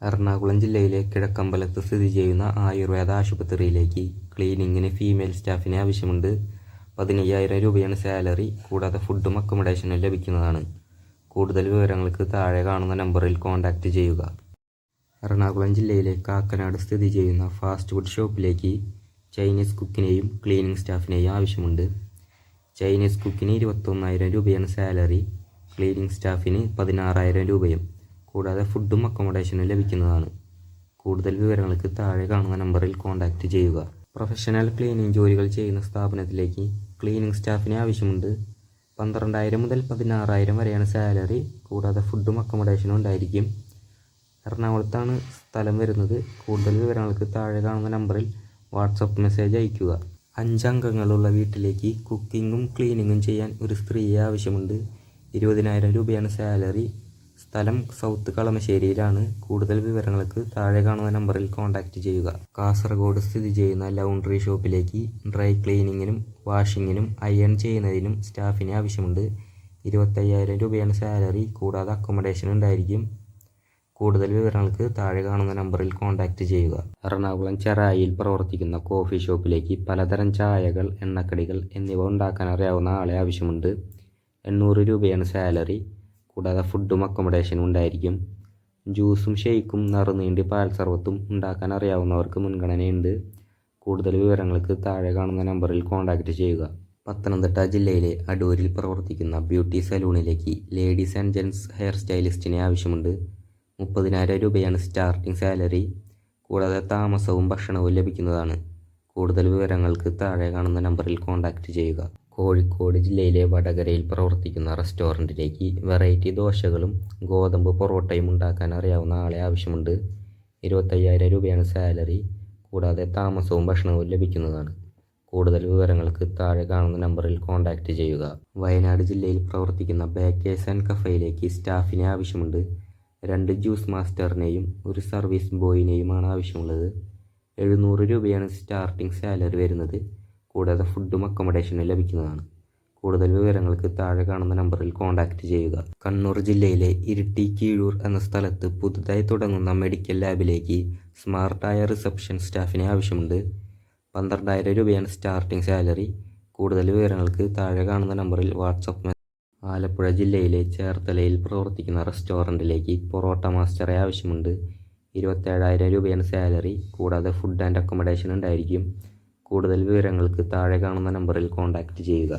എറണാകുളം ജില്ലയിലെ കിഴക്കമ്പലത്ത് സ്ഥിതി ചെയ്യുന്ന ആയുർവേദ ആശുപത്രിയിലേക്ക് ക്ലീനിങ്ങിന് ഫീമെയിൽ സ്റ്റാഫിനെ ആവശ്യമുണ്ട്. 15,000 രൂപയാണ് സാലറി. കൂടാതെ ഫുഡും അക്കോമഡേഷനും ലഭിക്കുന്നതാണ്. കൂടുതൽ വിവരങ്ങൾക്ക് താഴെ കാണുന്ന നമ്പറിൽ കോൺടാക്റ്റ് ചെയ്യുക. എറണാകുളം ജില്ലയിലെ കാക്കനാട് സ്ഥിതി ചെയ്യുന്ന ഫാസ്റ്റ് ഫുഡ് ഷോപ്പിലേക്ക് ചൈനീസ് കുക്കിനെയും ക്ലീനിങ് സ്റ്റാഫിനെയും ആവശ്യമുണ്ട്. ചൈനീസ് കുക്കിന് 21,000 രൂപയാണ് സാലറി. ക്ലീനിങ് സ്റ്റാഫിന് 16,000 രൂപയും. കൂടാതെ ഫുഡും അക്കോമഡേഷനും ലഭിക്കുന്നതാണ്. കൂടുതൽ വിവരങ്ങൾക്ക് താഴെ കാണുന്ന നമ്പറിൽ കോൺടാക്റ്റ് ചെയ്യുക. പ്രൊഫഷണൽ ക്ലീനിങ് ജോലികൾ ചെയ്യുന്ന സ്ഥാപനത്തിലേക്ക് ക്ലീനിങ് സ്റ്റാഫിനെ ആവശ്യമുണ്ട്. 12,000 മുതൽ 16,000 വരെയാണ് സാലറി. കൂടാതെ ഫുഡും അക്കോമഡേഷനും ഉണ്ടായിരിക്കും. എറണാകുളത്താണ് സ്ഥലം വരുന്നത്. കൂടുതൽ വിവരങ്ങൾക്ക് താഴെ കാണുന്ന നമ്പറിൽ വാട്സപ്പ് മെസ്സേജ് അയയ്ക്കുക. 5 അംഗങ്ങളുള്ള വീട്ടിലേക്ക് കുക്കിങ്ങും ക്ലീനിങ്ങും ചെയ്യാൻ ഒരു സ്ത്രീയെ ആവശ്യമുണ്ട്. 20,000 രൂപയാണ് സാലറി. സ്ഥലം സൗത്ത് കളമശ്ശേരിയിലാണ്. കൂടുതൽ വിവരങ്ങൾക്ക് താഴെ കാണുന്ന നമ്പറിൽ കോൺടാക്റ്റ് ചെയ്യുക. കാസർഗോഡ് സ്ഥിതി ചെയ്യുന്ന ലൗണ്ടറി ഷോപ്പിലേക്ക് ഡ്രൈ ക്ലീനിങ്ങിനും വാഷിങ്ങിനും അയൺ ചെയ്യുന്നതിനും സ്റ്റാഫിനെ ആവശ്യമുണ്ട്. 25,000 രൂപയാണ് സാലറി. കൂടാതെ അക്കോമഡേഷൻ ഉണ്ടായിരിക്കും. കൂടുതൽ വിവരങ്ങൾക്ക് താഴെ കാണുന്ന നമ്പറിൽ കോൺടാക്റ്റ് ചെയ്യുക. എറണാകുളം ചെറായിയിൽ പ്രവർത്തിക്കുന്ന കോഫി ഷോപ്പിലേക്ക് പലതരം ചായകൾ, എണ്ണക്കടികൾ എന്നിവ ഉണ്ടാക്കാൻ അറിയാവുന്ന ആളെ ആവശ്യമുണ്ട്. 800 രൂപയാണ് സാലറി. കൂടാതെ ഫുഡും അക്കോമഡേഷനും ഉണ്ടായിരിക്കും. ജ്യൂസും ഷെയ്ക്കും നറുനീണ്ടി പാൽ സർവത്തും ഉണ്ടാക്കാൻ അറിയാവുന്നവർക്ക് മുൻഗണനയുണ്ട്. കൂടുതൽ വിവരങ്ങൾക്ക് താഴെ കാണുന്ന നമ്പറിൽ കോൺടാക്റ്റ് ചെയ്യുക. പത്തനംതിട്ട ജില്ലയിലെ അടൂരിൽ പ്രവർത്തിക്കുന്ന ബ്യൂട്ടി സലൂണിലേക്ക് ലേഡീസ് ആൻഡ് ജെൻസ് ഹെയർ സ്റ്റൈലിസ്റ്റിനെ ആവശ്യമുണ്ട്. 30,000 രൂപയാണ് സ്റ്റാർട്ടിംഗ് സാലറി. കൂടാതെ താമസവും ഭക്ഷണവും ലഭിക്കുന്നതാണ്. കൂടുതൽ വിവരങ്ങൾക്ക് താഴെ കാണുന്ന നമ്പറിൽ കോൺടാക്റ്റ് ചെയ്യുക. കോഴിക്കോട് ജില്ലയിലെ വടകരയിൽ പ്രവർത്തിക്കുന്ന റെസ്റ്റോറൻറ്റിലേക്ക് വെറൈറ്റി ദോശകളും ഗോതമ്പ് പൊറോട്ടയും ഉണ്ടാക്കാൻ അറിയാവുന്ന ആളെ ആവശ്യമുണ്ട്. 25,000 രൂപയാണ് സാലറി. കൂടാതെ താമസവും ഭക്ഷണവും ലഭിക്കുന്നതാണ്. കൂടുതൽ വിവരങ്ങൾക്ക് താഴെ കാണുന്ന നമ്പറിൽ കോൺടാക്റ്റ് ചെയ്യുക. വയനാട് ജില്ലയിൽ പ്രവർത്തിക്കുന്ന ബേക്കേഴ്സ് ആൻഡ് കഫേയിലേക്ക് സ്റ്റാഫിനെ ആവശ്യമുണ്ട്. 2 ജ്യൂസ് മാസ്റ്ററിനെയും 1 സർവീസ് ബോയിനെയുമാണ് ആവശ്യമുള്ളത്. 700 രൂപയാണ് സ്റ്റാർട്ടിംഗ് സാലറി വരുന്നത്. കൂടാതെ ഫുഡും അക്കോമഡേഷനും ലഭിക്കുന്നതാണ്. കൂടുതൽ വിവരങ്ങൾക്ക് താഴെ കാണുന്ന നമ്പറിൽ കോൺടാക്റ്റ് ചെയ്യുക. കണ്ണൂർ ജില്ലയിലെ ഇരിട്ടി കീഴൂർ എന്ന സ്ഥലത്ത് പുതുതായി തുടങ്ങുന്ന മെഡിക്കൽ ലാബിലേക്ക് സ്മാർട്ടായ റിസപ്ഷൻ സ്റ്റാഫിനെ ആവശ്യമുണ്ട്. 12,000 രൂപയാണ് സ്റ്റാർട്ടിംഗ് സാലറി. കൂടുതൽ വിവരങ്ങൾക്ക് താഴെ കാണുന്ന നമ്പറിൽ വാട്സപ്പ്. ആലപ്പുഴ ജില്ലയിലെ ചേർത്തലയിൽ പ്രവർത്തിക്കുന്ന റെസ്റ്റോറൻറ്റിലേക്ക് പൊറോട്ട മാസ്റ്ററെ ആവശ്യമുണ്ട്. 27,000 രൂപയാണ് സാലറി. കൂടാതെ ഫുഡ് ആൻഡ് അക്കോമഡേഷൻ ഉണ്ടായിരിക്കും. കൂടുതൽ വിവരങ്ങൾക്ക് താഴെ കാണുന്ന നമ്പറിൽ കോൺടാക്റ്റ് ചെയ്യുക.